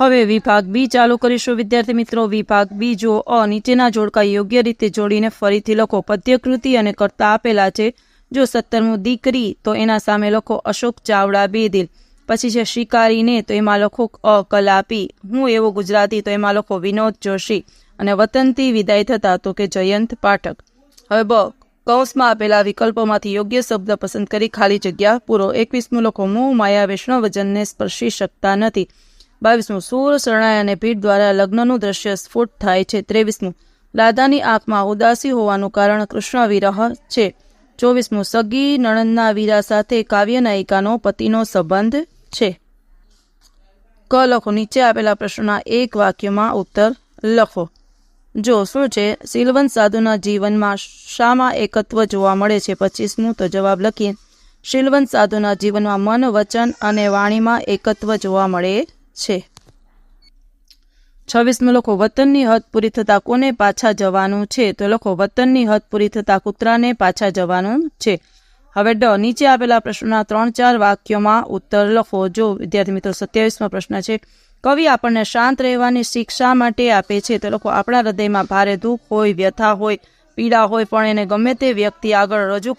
હવે વિભાગ બી ચાલુ કરીશું વિદ્યાર્થી મિત્રો। વિભાગ બી જો નીચેના જોડકા યોગ્ય રીતે જોડીને ફરીથી લખો। પદ્યકૃતિ અને કર્તા આપેલા છે। જો 17મું દીકરી તો એના સામે લખો અશોક ચાવડા બેદિલ। પછી છે શિકારીને તો એમાં લખો કલાપી। હું એવો ગુજરાતી તો એમાં લખો વિનોદ જોશી। અને વતનથી વિદાય થતા તો કે જયંત પાઠક। હવે કૌંસમાં આપેલા વિકલ્પોમાંથી યોગ્ય શબ્દ પસંદ કરી ખાલી જગ્યા પૂરો। 21મું લખો મોહ માયા વૈષ્ણવજનને સ્પર્શી શકતા નથી। 22મું સૂર શરણાઈ અને ભીડ દ્વારા લગ્નનું દ્રશ્ય સ્ફુટ થાય છે। 23મું રાધાની આંખમાં ઉદાસી હોવાનું કારણ કૃષ્ણ વિરહ છે। 24મું સગી નણંદના વીરા સાથે કાવ્ય નાયિકાનો પતિનો સંબંધ છે। ક લખો નીચે આપેલા પ્રશ્નોના એક વાક્યમાં ઉત્તર લખો। જો શું છે શીલવંત સાધુના જીવનમાં શામાં એકત્વ જોવા મળે છે। 25મું તો જવાબ લખીએ। શીલવંત સાધુના જીવનમાં મન વચન અને વાણીમાં એકત્વ જોવા મળે છે। 26મું લખો વતનની હદ પૂરી થતાં કોને પાછા જવાનું છે। તો લખો વતનની હદ પૂરી થતાં કૂતરાને પાછા જવાનું છે। હવે નીચે આપેલા પ્રશ્નોના 3-4 વાક્યોમાં ઉત્તર લખો। જો વિદ્યાર્થી મિત્રો 27મો પ્રશ્ન છે કવિ આપણને શાંત રહેવાની શીખ શા માટે આપે છે। તો લખો આપણા હૃદયમાં ભારે દુઃખ હોય, વ્યથા હોય, પીડા હોય, પણ એને ગમે તે વ્યક્તિ આગળ રજૂ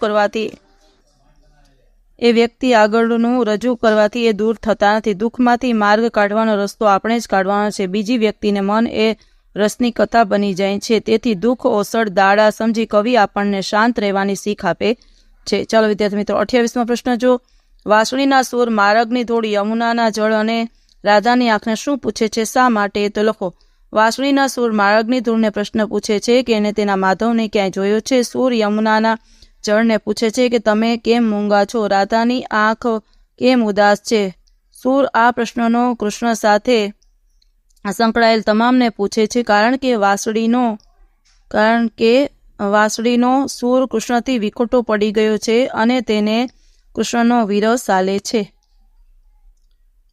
કરવાથી એ દૂર થતા નથી। દુઃખમાંથી માર્ગ કાઢવાનો રસ્તો આપણે જ કાઢવાનો છે। બીજી વ્યક્તિને મન એ રસની કથા બની જાય છે। તેથી દુઃખ ઓસડ દાડા સમજી કવિ આપણને શાંત રહેવાની શીખ આપે છે। ચાલો વિદ્યાર્થી મિત્રો 28મો પ્રશ્ન જો વાંસળીના સૂર માર્ગની ધૂળ યમુનાના જળ અને રાધાની આંખને શું પૂછે છે શા માટે। તો લખો વાંસળીના સૂર માર્ગની ધૂળને પ્રશ્ન પૂછે છે કે એને તેના માધવને ક્યાંય જોયો છે। સૂર યમુનાના જળને પૂછે છે કે તમે કેમ મૂંગા છો। રાધાની આંખ કેમ ઉદાસ છે। સૂર આ પ્રશ્નનો કૃષ્ણ સાથે સંકળાયેલ તમામને પૂછે છે કારણ કે વાંસળીનો સૂર કૃષ્ણથી વિખૂટો પડી ગયો છે અને તેને કૃષ્ણનો વિરહ સાલે છે।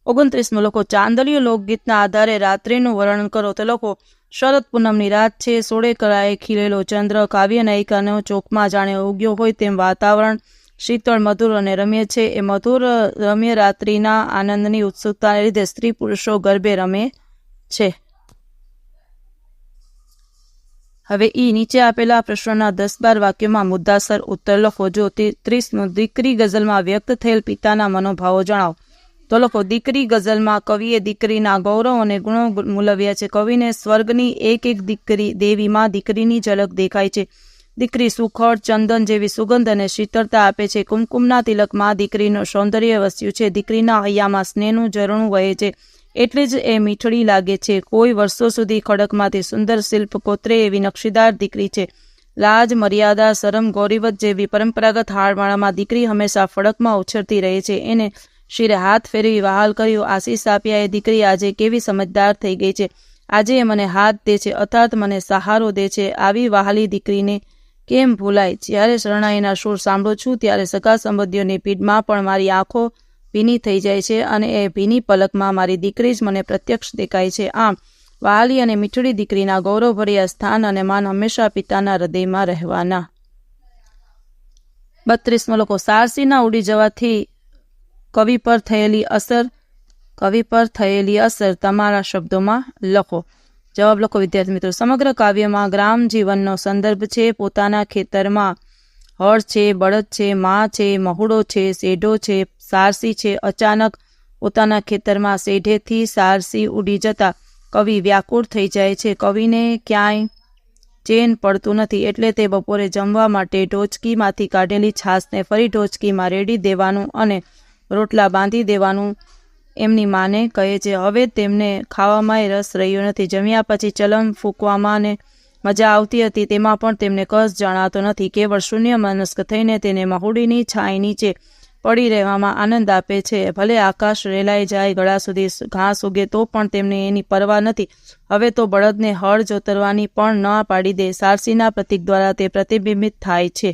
29મું લખો ચાંદલિયો લોકગીતના આધારે રાત્રિનું વર્ણન કરો। તો લખો શરદ પૂનમની રાત છે, સોળે કળાએ ખીલેલો ચંદ્ર, કાવ્ય નાયિકાનો ચોકમાં જાણે ઉગ્યો હોય તેમ વાતાવરણ શીતળ, મધુર અને રમ્ય છે। એ મધુર રમ્ય રાત્રિના આનંદની ઉત્સુકતાને લીધે સ્ત્રી પુરુષો ગરબે રમે છે। હવે નીચે આપેલા પ્રશ્નોના 10-12 વાક્યોમાં મુદ્દાસર ઉત્તર લખો। જો 30મું દીકરી ગઝલમાં વ્યક્ત થયેલ પિતાના મનોભાવો જણાવો। તો લખો દીકરી ગઝલમાં કવિએ દીકરીના ગૌરવ અને ગુણો મૂલવ્યા છે। કવિને સ્વર્ગની એક દેવીમાં દીકરીની ઝલક દેખાય છે। દીકરી સુખડ ચંદન જેવી સુગંધ અને શીતળતા આપે છે। કુમકુમના તિલકમાં દીકરીનું સૌંદર્ય વસ્યું છે। દીકરીના હૈયામાં સ્નેહનું ઝરણું વહે છે એટલે જ એ મીઠડી લાગે છે। કોઈ વર્ષો સુધી ખડકમાંથી સુંદર શિલ્પ કોતરે એવી નકશીદાર દીકરી છે। લાજ, મર્યાદા, શરમ, ગૌરીવત જેવી પરંપરાગત હારમાળામાં દીકરી હંમેશા ફડકમાં ઉછળતી રહે છે। એને શિરે હાથ ફેરવી વહાલ કર્યું, આશીષ આપ્યા। એ દીકરી આજે કેવી સમજદાર થઈ ગઈ છે। આજે એ મને હાથ દે છે અર્થાત મને સહારો દે છે। આવી વહાલી દીકરીને કેમ ભૂલાય। જ્યારે શરણાઈના સૂર સાંભળું છું ત્યારે સગા સંબંધીઓની ભીડમાં પણ મારી આંખો ભીની થઈ જાય છે અને એ ભીની પલકમાં મારી દીકરી જ મને પ્રત્યક્ષ દેખાય છે। આમ વહાલી અને મીઠડી દીકરીના ગૌરવભર્યા સ્થાન અને માન હંમેશા પિતાના હૃદયમાં રહેવાના। 32મો લખો સારસીના ઉડી જવાથી કવિ પર થયેલી અસર તમારા શબ્દોમાં લખો। જવાબ લખો વિદ્યાર્થી મિત્રો। સમગ્ર કાવ્યમાં ગ્રામ જીવનનો સંદર્ભ છે। પોતાના ખેતરમાં હળ છે, બળદ છે, મા છે, મહુડો છે, શેઢો છે, સારસી છે। અચાનક પોતાના ખેતરમાં શેઢેથી સારસી ઉડી જતા કવિ વ્યાકુળ થઈ જાય છે। કવિને ક્યાંય ચેન પડતું નથી એટલે તે બપોરે જમવા માટે ઢોચકીમાંથી કાઢેલી છાશને ફરી ઢોચકીમાં રેડી દેવાનું અને રોટલા બાંધી દેવાનું એમની માને કહે છે। હવે તેમને ખાવામાંય રસ રહ્યો નથી। જમ્યા પછી ચલમ ફૂંકવામાં ને મજા આવતી હતી તેમાં પણ તેમને કસ જણાતો નથી। કેવળ શૂન્ય મનસ્ક થઈને તેને મહુડીની છાંય નીચે પડી રહેવામાં આનંદ આપે છે। ભલે આકાશ રેલાઈ જાય, ગળા સુધી ઘાસ ઉગે તો પણ તેમને એની પરવા નથી। હવે તો બળદને હળ જોતરવાની પણ ન પાડી દે। સારસીના પ્રતીક દ્વારા તે પ્રતિબિંબિત થાય છે।